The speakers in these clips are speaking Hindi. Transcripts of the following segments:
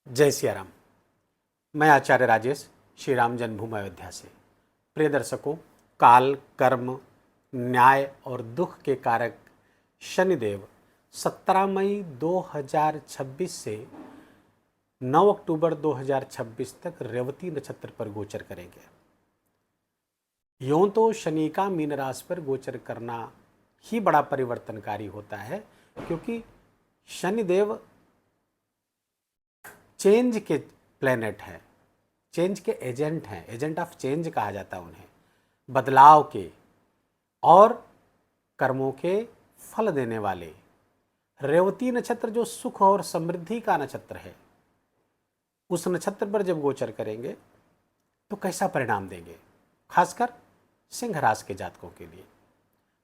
जय सिया राम। मैं आचार्य राजेश श्री राम जन्मभूमि अयोध्या से। प्रिय दर्शकों, काल, कर्म, न्याय और दुख के कारक शनिदेव 17 मई 2026 से 9 अक्टूबर 2026 तक रेवती नक्षत्र पर गोचर करेंगे। यूं तो शनि का मीन राशि पर गोचर करना ही बड़ा परिवर्तनकारी होता है, क्योंकि शनिदेव चेंज के प्लेनेट हैं, चेंज के एजेंट हैं, एजेंट ऑफ चेंज कहा जाता है उन्हें, बदलाव के और कर्मों के फल देने वाले। रेवती नक्षत्र जो सुख और समृद्धि का नक्षत्र है, उस नक्षत्र पर जब गोचर करेंगे तो कैसा परिणाम देंगे, खासकर सिंह राशि के जातकों के लिए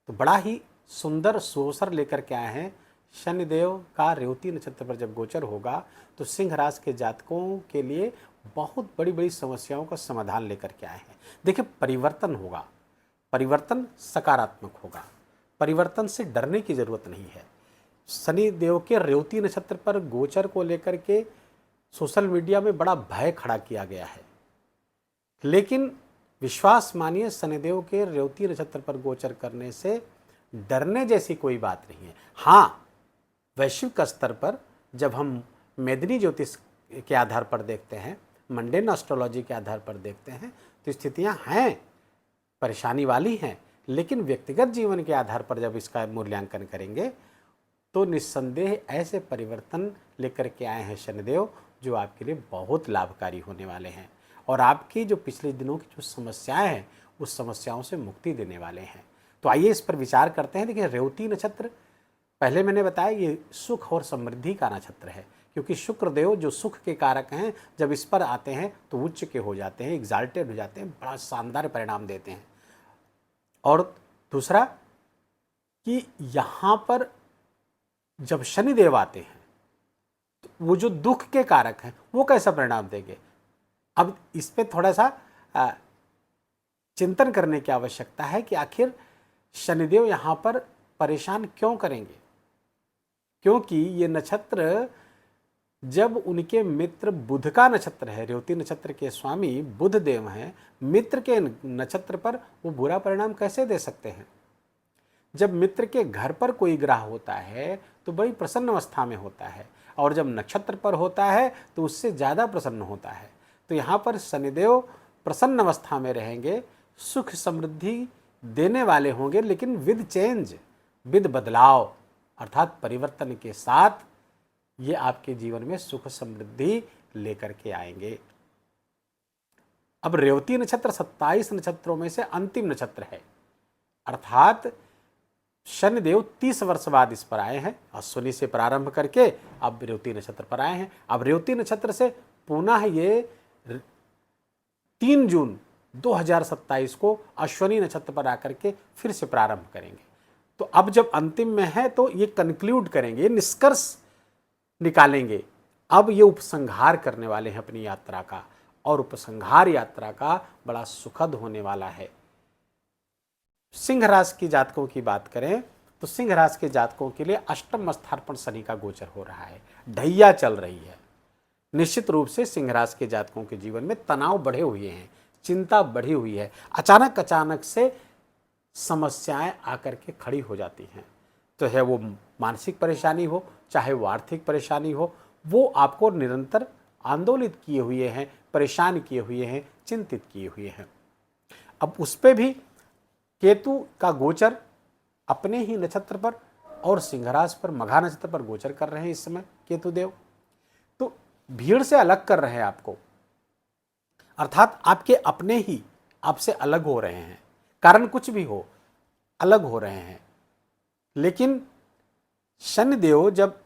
तो बड़ा ही सुंदर सुअवसर लेकर के आए हैं। शनिदेव का रेवती नक्षत्र पर जब गोचर होगा तो सिंह राशि के जातकों के लिए बहुत बड़ी बड़ी समस्याओं का समाधान लेकर के आए हैं। देखिए, परिवर्तन होगा, परिवर्तन सकारात्मक होगा, परिवर्तन से डरने की जरूरत नहीं है। शनिदेव के रेवती नक्षत्र पर गोचर को लेकर के सोशल मीडिया में बड़ा भय खड़ा किया गया है, लेकिन विश्वास मानिए, शनिदेव के रेवती नक्षत्र पर गोचर करने से डरने जैसी कोई बात नहीं है। हाँ, वैश्विक स्तर पर जब हम मेदिनी ज्योतिष के आधार पर देखते हैं, मंडेन एस्ट्रोलॉजी के आधार पर देखते हैं, तो स्थितियां हैं, परेशानी वाली हैं, लेकिन व्यक्तिगत जीवन के आधार पर जब इसका मूल्यांकन करेंगे तो निस्संदेह ऐसे परिवर्तन लेकर के आए हैं शनिदेव जो आपके लिए बहुत लाभकारी होने वाले हैं और आपकी जो पिछले दिनों की जो समस्याएं हैं उस समस्याओं से मुक्ति देने वाले हैं। तो आइए इस पर विचार करते हैं। देखिए, रेवती नक्षत्र, पहले मैंने बताया, ये सुख और समृद्धि का नक्षत्र है, क्योंकि शुक्रदेव जो सुख के कारक हैं जब इस पर आते हैं तो उच्च के हो जाते हैं, एग्जाल्टेड हो जाते हैं, बड़ा शानदार परिणाम देते हैं। और दूसरा कि यहाँ पर जब शनिदेव आते हैं तो वो जो दुख के कारक हैं वो कैसा परिणाम देंगे, अब इस पे थोड़ा सा चिंतन करने की आवश्यकता है कि आखिर शनिदेव यहाँ पर परेशान क्यों करेंगे। क्योंकि ये नक्षत्र जब उनके मित्र बुध का नक्षत्र है, रेवती नक्षत्र के स्वामी बुध देव हैं, मित्र के नक्षत्र पर वो बुरा परिणाम कैसे दे सकते हैं। जब मित्र के घर पर कोई ग्रह होता है तो बड़ी प्रसन्न अवस्था में होता है, और जब नक्षत्र पर होता है तो उससे ज़्यादा प्रसन्न होता है। तो यहाँ पर शनिदेव प्रसन्न अवस्था में रहेंगे, सुख समृद्धि देने वाले होंगे, लेकिन विद चेंज, विद बदलाव, अर्थात परिवर्तन के साथ ये आपके जीवन में सुख समृद्धि लेकर के आएंगे। अब रेवती नक्षत्र 27 नक्षत्रों में से अंतिम नक्षत्र है, अर्थात शनिदेव 30 वर्ष बाद इस पर आए हैं। अश्विनी से प्रारंभ करके अब रेवती नक्षत्र पर आए हैं। अब रेवती नक्षत्र से पुनः ये 3 जून 2027 को अश्विनी नक्षत्र पर आकर के फिर से प्रारंभ करेंगे। तो अब जब अंतिम में है तो ये कंक्लूड करेंगे, निष्कर्ष निकालेंगे। अब ये उपसंहार करने वाले हैं अपनी यात्रा का, और उपसंहार यात्रा का बड़ा सुखद होने वाला है। सिंह राशि की जातकों की बात करें तो सिंह राशि के जातकों के लिए अष्टम स्थान पर शनि का गोचर हो रहा है, ढैया चल रही है। निश्चित रूप से सिंह राशि के जातकों के जीवन में तनाव बढ़े हुए हैं, चिंता बढ़ी हुई है, अचानक से समस्याएं आकर के खड़ी हो जाती हैं। तो है वो मानसिक परेशानी हो, चाहे वो आर्थिक परेशानी हो, वो आपको निरंतर आंदोलित किए हुए हैं, परेशान किए हुए हैं, चिंतित किए हुए हैं। अब उस पर भी केतु का गोचर अपने ही नक्षत्र पर और सिंह राशि पर, मघा नक्षत्र पर गोचर कर रहे हैं इस समय केतु देव। तो भीड़ से अलग कर रहे हैं आपको, अर्थात आपके अपने ही आपसे अलग हो रहे हैं, कारण कुछ भी हो, अलग हो रहे हैं। लेकिन शनिदेव जब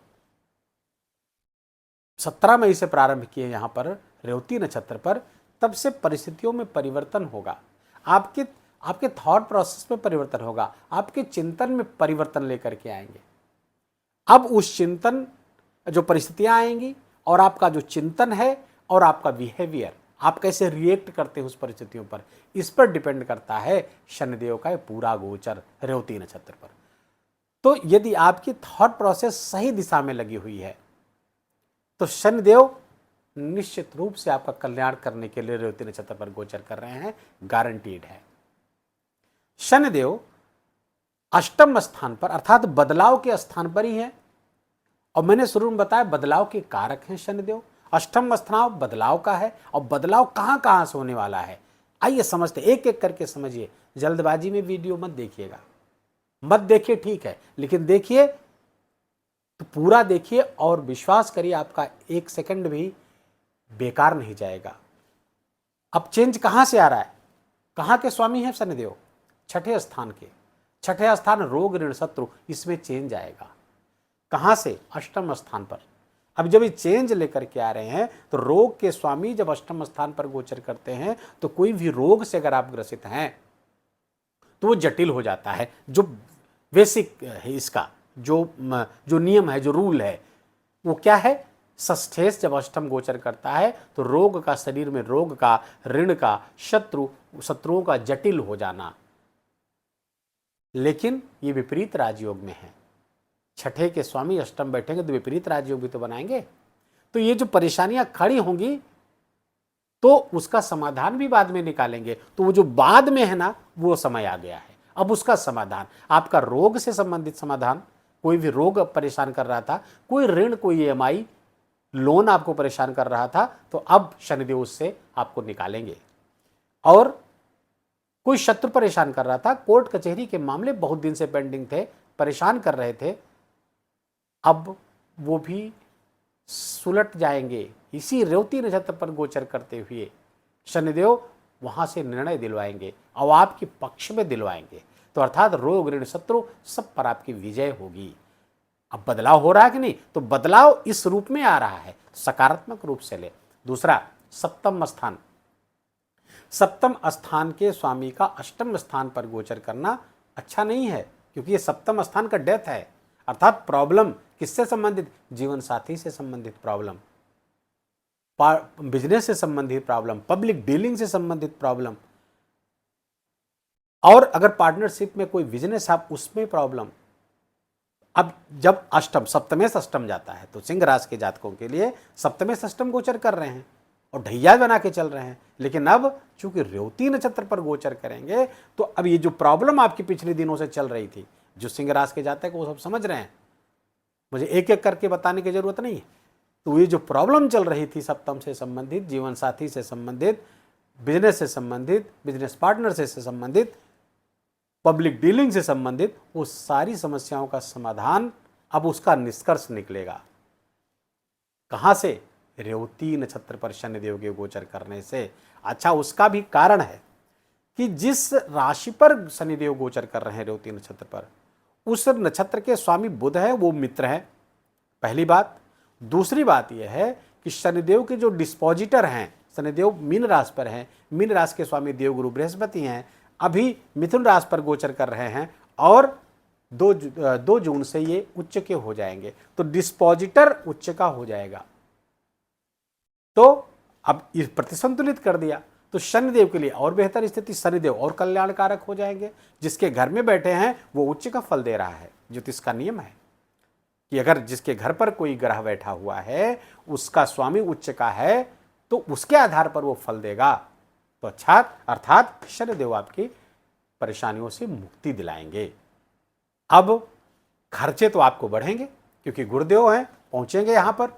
17 मई से प्रारंभ किए यहां पर रेवती नक्षत्र पर, तब से परिस्थितियों में परिवर्तन होगा, आपके थॉट प्रोसेस में परिवर्तन होगा, आपके चिंतन में परिवर्तन लेकर के आएंगे। अब उस चिंतन, जो परिस्थितियां आएंगी और आपका जो चिंतन है और आपका बिहेवियर, आप कैसे रिएक्ट करते हैं उस परिस्थितियों पर, इस पर डिपेंड करता है शनिदेव का पूरा गोचर रेवती नक्षत्र पर। तो यदि आपकी थॉट प्रोसेस सही दिशा में लगी हुई है तो शनिदेव निश्चित रूप से आपका कल्याण करने के लिए रेवती नक्षत्र पर गोचर कर रहे हैं, गारंटीड है। शनिदेव अष्टम स्थान पर अर्थात बदलाव के स्थान पर ही है, और मैंने शुरू में बताया बदलाव के कारक हैं शनिदेव। अष्टम स्थान बदलाव का है, और बदलाव कहां कहां से होने वाला है आइए समझते, एक एक करके समझिए। जल्दबाजी में वीडियो मत देखिएगा, मत देखिए ठीक है, लेकिन देखिए तो पूरा देखिए और विश्वास करिए आपका एक सेकंड भी बेकार नहीं जाएगा। अब चेंज कहां से आ रहा है, कहां के स्वामी है शनिदेव? छठे स्थान के। छठे स्थान रोग ऋण शत्रु, इसमें चेंज आएगा। कहां से? अष्टम स्थान पर। अब जब ये चेंज लेकर के आ रहे हैं तो रोग के स्वामी जब अष्टम स्थान पर गोचर करते हैं तो कोई भी रोग से अगर आप ग्रसित हैं तो वो जटिल हो जाता है। जो बेसिक है इसका जो नियम है, जो रूल है, वो क्या है? षष्ठेश जब अष्टम गोचर करता है तो रोग का, शरीर में रोग का, ऋण का, शत्रुओं का जटिल हो जाना। लेकिन ये विपरीत राजयोग में है। छठे के स्वामी अष्टम बैठेंगे तो विपरीत राजयोग भी तो बनाएंगे। तो ये जो परेशानियां खड़ी होंगी तो उसका समाधान भी बाद में निकालेंगे। तो वो जो बाद में है ना, वो समय आ गया है। अब उसका समाधान, आपका रोग से संबंधित समाधान, कोई भी रोग परेशान कर रहा था, कोई ऋण, कोई EMI लोन आपको परेशान कर रहा था, तो अब शनिदेव उससे आपको निकालेंगे। और कोई शत्रु परेशान कर रहा था, कोर्ट कचहरी के मामले बहुत दिन से पेंडिंग थे, परेशान कर रहे थे, अब वो भी सुलट जाएंगे। इसी रेवती नक्षत्र पर गोचर करते हुए शनिदेव वहां से निर्णय दिलवाएंगे और आपके पक्ष में दिलवाएंगे। तो अर्थात रोग ऋण शत्रु सब पर आपकी विजय होगी। अब बदलाव हो रहा है कि नहीं? तो बदलाव इस रूप में आ रहा है, सकारात्मक रूप से ले। दूसरा, सप्तम स्थान। सप्तम स्थान के स्वामी का अष्टम स्थान पर गोचर करना अच्छा नहीं है, क्योंकि ये सप्तम स्थान का डेथ है। अर्थात प्रॉब्लम किससे संबंधित? जीवन साथी से संबंधित प्रॉब्लम, बिजनेस से संबंधित प्रॉब्लम, पब्लिक डीलिंग से संबंधित प्रॉब्लम, और अगर पार्टनरशिप में कोई बिजनेस आप उसमें प्रॉब्लम। अब जब अष्टम, सप्तमेश अष्टम जाता है तो सिंह राशि के जातकों के लिए सप्तमेश अष्टम गोचर कर रहे हैं और ढैया बना के चल रहे हैं। लेकिन अब चूंकि रेवती नक्षत्र पर गोचर करेंगे तो अब ये जो प्रॉब्लम आपकी पिछले दिनों से चल रही थी, जो सिंह राशि के जातक वो सब समझ रहे हैं, मुझे एक एक करके बताने की जरूरत नहीं है। तो ये जो प्रॉब्लम चल रही थी सप्तम से संबंधित, जीवन साथी से संबंधित, बिजनेस से संबंधित, बिजनेस पार्टनर से संबंधित, पब्लिक डीलिंग से संबंधित, वो सारी समस्याओं का समाधान, अब उसका निष्कर्ष निकलेगा। कहां से? रेवती नक्षत्र पर शनिदेव के गोचर करने से। अच्छा, उसका भी कारण है कि जिस राशि पर शनिदेव गोचर कर रहे हैं रेवती नक्षत्र पर, उस नक्षत्र के स्वामी बुध है, वो मित्र है, पहली बात। दूसरी बात यह है कि शनिदेव के जो डिस्पोजिटर हैं, शनिदेव मीन राशि पर हैं, मीन राशि के स्वामी देवगुरु बृहस्पति हैं, अभी मिथुन राशि पर गोचर कर रहे हैं और 2 जून से ये उच्च के हो जाएंगे। तो डिस्पोजिटर उच्च का हो जाएगा, तो अब इस प्रतिसंतुलित कर दिया तो शनिदेव के लिए और बेहतर स्थिति, शनिदेव और कल्याणकारक हो जाएंगे। जिसके घर में बैठे हैं वो उच्च का फल दे रहा है। ज्योतिष का नियम है कि अगर जिसके घर पर कोई ग्रह बैठा हुआ है, उसका स्वामी उच्च का है, तो उसके आधार पर वो फल देगा। तो अच्छा, अर्थात शनिदेव आपकी परेशानियों से मुक्ति दिलाएंगे। अब खर्चे तो आपको बढ़ेंगे क्योंकि गुरुदेव हैं, पहुंचेंगे यहां पर,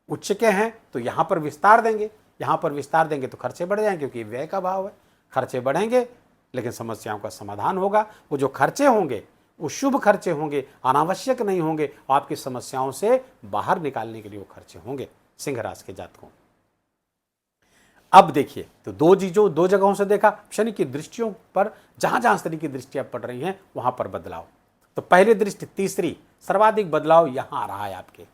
उच्च के हैं तो यहां पर विस्तार देंगे, यहां पर विस्तार देंगे तो खर्चे बढ़ जाएंगे क्योंकि व्यय का भाव है। खर्चे बढ़ेंगे लेकिन समस्याओं का समाधान होगा। वो जो खर्चे होंगे वो शुभ खर्चे होंगे, अनावश्यक नहीं होंगे, आपकी समस्याओं से बाहर निकालने के लिए वो खर्चे होंगे सिंह राशि के जातकों। अब देखिए, तो दो जगहों से देखा, शनि की दृष्टियों पर जहां जहां शनि की दृष्टियां पड़ रही हैं वहां पर बदलाव। तो पहली दृष्टि, तीसरी, सर्वाधिक बदलाव यहां आ रहा है आपके।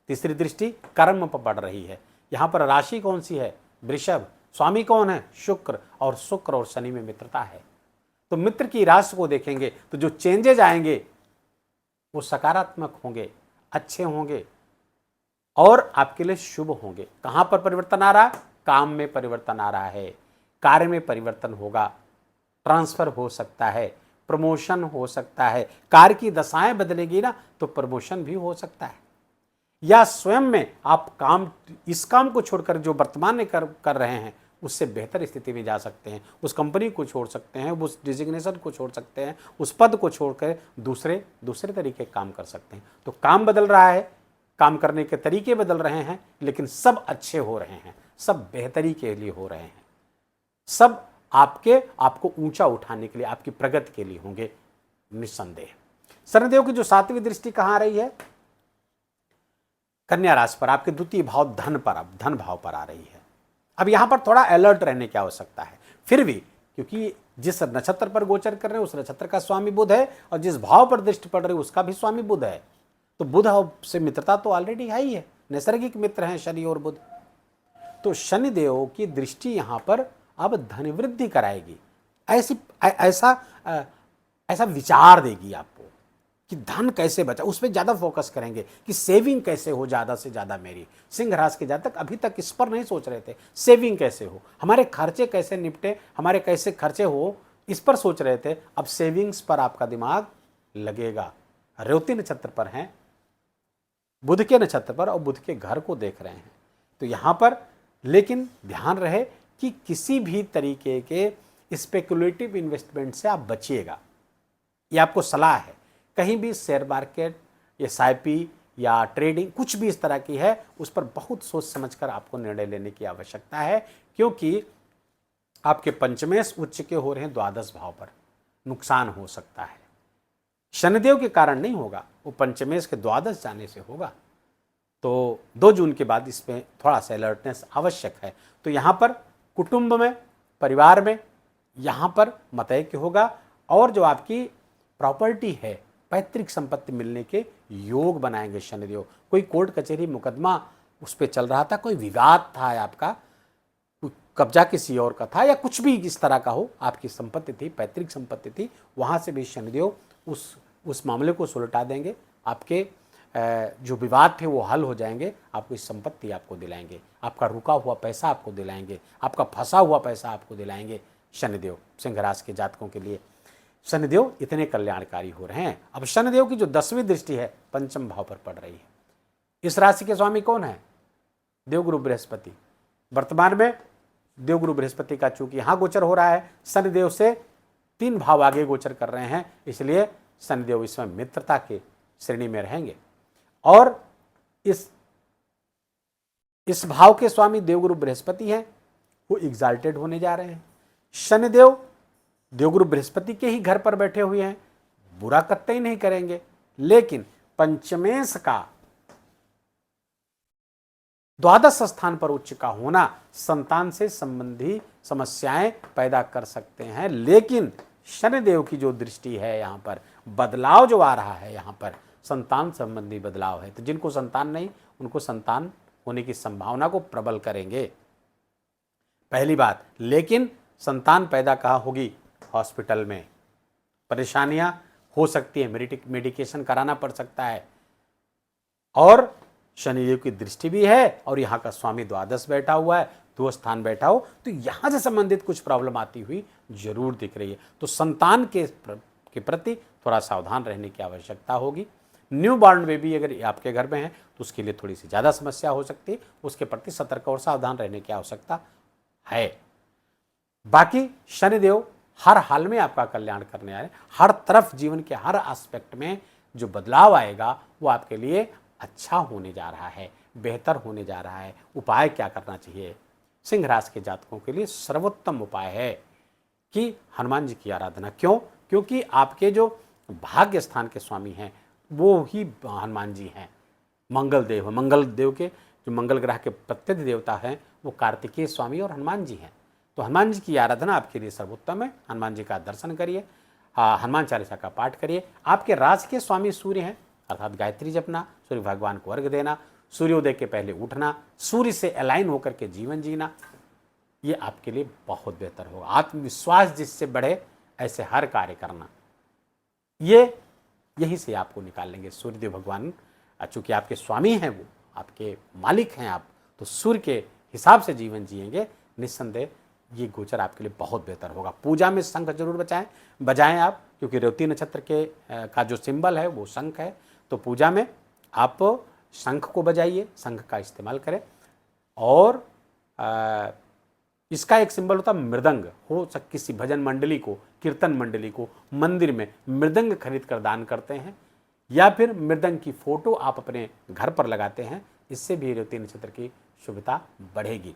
तीसरी दृष्टि कर्म पर पड़ रही है। यहां पर राशि कौन सी है? वृषभ। स्वामी कौन है? शुक्र। और शुक्र और शनि में मित्रता है। तो मित्र की राशि को देखेंगे तो जो चेंजेज आएंगे वो सकारात्मक होंगे, अच्छे होंगे और आपके लिए शुभ होंगे। कहां पर परिवर्तन आ रहा? काम में परिवर्तन आ रहा है, कार्य में परिवर्तन होगा, ट्रांसफर हो सकता है, प्रमोशन हो सकता है। कार्य की दशाएं बदलेगी ना तो प्रमोशन भी हो सकता है। या स्वयं में आप इस काम को छोड़कर जो वर्तमान में कर रहे हैं उससे बेहतर स्थिति में जा सकते हैं, उस कंपनी को छोड़ सकते हैं, उस डिजिग्नेशन को छोड़ सकते हैं, उस पद को छोड़कर दूसरे तरीके काम कर सकते हैं। तो काम बदल रहा है, काम करने के तरीके बदल रहे हैं, लेकिन सब अच्छे हो रहे हैं, सब बेहतरी के लिए हो रहे हैं, सब आपको ऊंचा उठाने के लिए, आपकी प्रगति के लिए होंगे निस्संदेह। शनिदेव की जो 7वीं दृष्टि कहां आ रही है? कन्या राशि पर, आपके द्वितीय भाव धन पर, अब धन भाव पर आ रही है। अब यहां पर थोड़ा अलर्ट रहने की आवश्यकता है, फिर भी, क्योंकि जिस नक्षत्र पर गोचर कर रहे हैं उस नक्षत्र का स्वामी बुध है और जिस भाव पर दृष्टि पड़ रही है उसका भी स्वामी बुध है। तो बुध से मित्रता तो ऑलरेडी है ही है, नैसर्गिक मित्र हैं शनि और बुध। तो शनिदेव की दृष्टि यहां पर अब धन वृद्धि कराएगी, ऐसा विचार देगी आपको कि धन कैसे बचा, उस पर ज़्यादा फोकस करेंगे कि सेविंग कैसे हो ज़्यादा से ज़्यादा मेरी। सिंह राशि के जातक अभी तक इस पर नहीं सोच रहे थे, सेविंग कैसे हो, हमारे खर्चे कैसे निपटे, हमारे कैसे खर्चे हो, इस पर सोच रहे थे। अब सेविंग्स पर आपका दिमाग लगेगा। रेवती नक्षत्र पर हैं, बुध के नक्षत्र पर और बुध के घर को देख रहे हैं। तो यहाँ पर लेकिन ध्यान रहे कि किसी भी तरीके के स्पेकुलेटिव इन्वेस्टमेंट से आप बचिएगा, ये आपको सलाह है। कहीं भी शेयर मार्केट या SIP या ट्रेडिंग कुछ भी इस तरह की है, उस पर बहुत सोच समझकर आपको निर्णय लेने की आवश्यकता है, क्योंकि आपके पंचमेश उच्च के हो रहे हैं द्वादश भाव पर, नुकसान हो सकता है। शनिदेव के कारण नहीं होगा, वो पंचमेश के द्वादश जाने से होगा। तो 2 जून के बाद इसमें थोड़ा सा अलर्टनेस आवश्यक है। तो यहाँ पर कुटुंब में, परिवार में यहाँ पर मतैक्य होगा और जो आपकी प्रॉपर्टी है, पैतृक संपत्ति मिलने के योग बनाएंगे शनिदेव। कोई कोर्ट कचहरी मुकदमा उस पर चल रहा था, कोई विवाद था आपका, कब्जा किसी और का था या कुछ भी इस तरह का हो, आपकी संपत्ति थी, पैतृक संपत्ति थी, वहाँ से भी शनिदेव उस मामले को सुलटा देंगे। आपके जो विवाद थे वो हल हो जाएंगे, आपको इस संपत्ति आपको दिलाएंगे, आपका रुका हुआ पैसा आपको दिलाएंगे, आपका फंसा हुआ पैसा आपको दिलाएंगे शनिदेव। सिंह राशि के जातकों के लिए शनिदेव इतने कल्याणकारी हो रहे हैं। अब शनिदेव की जो 10वीं दृष्टि है पंचम भाव पर पड़ रही है। इस राशि के स्वामी कौन है? देवगुरु बृहस्पति। वर्तमान में देवगुरु बृहस्पति का चूंकि यहां गोचर हो रहा है, शनिदेव से 3 भाव आगे गोचर कर रहे हैं, इसलिए शनिदेव इसमें मित्रता के श्रेणी में रहेंगे। और इस भाव के स्वामी देवगुरु बृहस्पति हैं, वो एग्जाल्टेड होने जा रहे हैं। शनिदेव देवगुरु बृहस्पति के ही घर पर बैठे हुए हैं, बुरा कतई नहीं करेंगे, लेकिन पंचमेश का द्वादश स्थान पर उच्च का होना संतान से संबंधी समस्याएं पैदा कर सकते हैं। लेकिन शनिदेव की जो दृष्टि है, यहां पर बदलाव जो आ रहा है, यहां पर संतान संबंधी बदलाव है। तो जिनको संतान नहीं, उनको संतान होने की संभावना को प्रबल करेंगे, पहली बात। लेकिन संतान पैदा कहाँ होगी? हॉस्पिटल में। परेशानियां हो सकती है, मेडिकेशन कराना पड़ सकता है। और शनिदेव की दृष्टि भी है और यहाँ का स्वामी द्वादश बैठा हुआ है, 2 स्थान बैठा हो, तो यहाँ से संबंधित कुछ प्रॉब्लम आती हुई जरूर दिख रही है। तो संतान के प्रति थोड़ा सावधान रहने की आवश्यकता होगी। न्यू बॉर्न बेबी अगर आपके घर में है तो उसके लिए थोड़ी सी ज़्यादा समस्या हो सकती है, उसके प्रति सतर्क और सावधान रहने की आवश्यकता है। बाकी शनिदेव हर हाल में आपका कल्याण करने आ रहे हैं। हर तरफ जीवन के हर एस्पेक्ट में जो बदलाव आएगा वो आपके लिए अच्छा होने जा रहा है, बेहतर होने जा रहा है। उपाय क्या करना चाहिए? सिंह राशि के जातकों के लिए सर्वोत्तम उपाय है कि हनुमान जी की आराधना। क्यों? क्योंकि आपके जो भाग्य स्थान के स्वामी हैं वो ही हनुमान जी हैं, मंगल देव। मंगल देव के जो मंगल ग्रह के प्रत्यक्ष देवता हैं वो कार्तिकेय स्वामी और हनुमान जी हैं। तो हनुमान जी की आराधना आपके लिए सर्वोत्तम है। हनुमान जी का दर्शन करिए, हनुमान चालीसा का पाठ करिए। आपके राशि के स्वामी सूर्य हैं, अर्थात गायत्री जपना, सूर्य भगवान को अर्घ्य देना, सूर्योदय के पहले उठना, सूर्य से अलाइन होकर के जीवन जीना, ये आपके लिए बहुत बेहतर होगा। आत्मविश्वास जिससे बढ़े ऐसे हर कार्य करना, यही से आपको निकाल लेंगे। सूर्यदेव भगवान चूँकि आपके स्वामी हैं, वो आपके मालिक हैं आप, तो सूर्य के हिसाब से जीवन जिएंगे, निस्संदेह ये गोचर आपके लिए बहुत बेहतर होगा। पूजा में शंख जरूर बजाएं आप, क्योंकि रेवती नक्षत्र का जो सिंबल है वो शंख है। तो पूजा में आप शंख को बजाइए, शंख का इस्तेमाल करें। और इसका एक सिंबल होता है मृदंग। हो सक किसी भजन मंडली को, कीर्तन मंडली को मंदिर में मृदंग खरीद कर दान करते हैं, या फिर मृदंग की फोटो आप अपने घर पर लगाते हैं, इससे भी रेवती नक्षत्र की शुभता बढ़ेगी।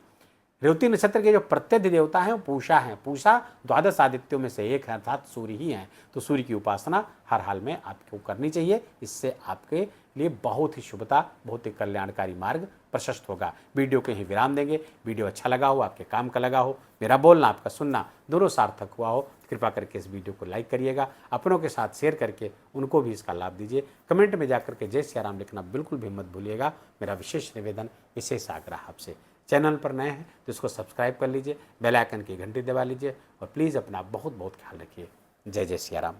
रेवती नक्षत्र के जो प्रत्यय देवता हैं वो पूषा हैं। पूषा द्वादश आदित्यों में से एक है, अर्थात सूर्य ही हैं। तो सूर्य की उपासना हर हाल में आपको करनी चाहिए। इससे आपके लिए बहुत ही शुभता, बहुत ही कल्याणकारी मार्ग प्रशस्त होगा। वीडियो के ही विराम देंगे। वीडियो अच्छा लगा हो, आपके काम का लगा हो, मेरा बोलना आपका सुनना दोनों सार्थक हुआ हो, कृपा करके इस वीडियो को लाइक करिएगा, अपनों के साथ शेयर करके उनको भी इसका लाभ दीजिए। कमेंट में जाकर के जय सिया राम लिखना बिल्कुल भी मत भूलिएगा। मेरा विशेष निवेदन, विशेष आग्रह आपसे। चैनल पर नए हैं तो इसको सब्सक्राइब कर लीजिए, बेल आइकन की घंटी दबा लीजिए और प्लीज़ अपना बहुत बहुत ख्याल रखिए। जय जय सिया राम।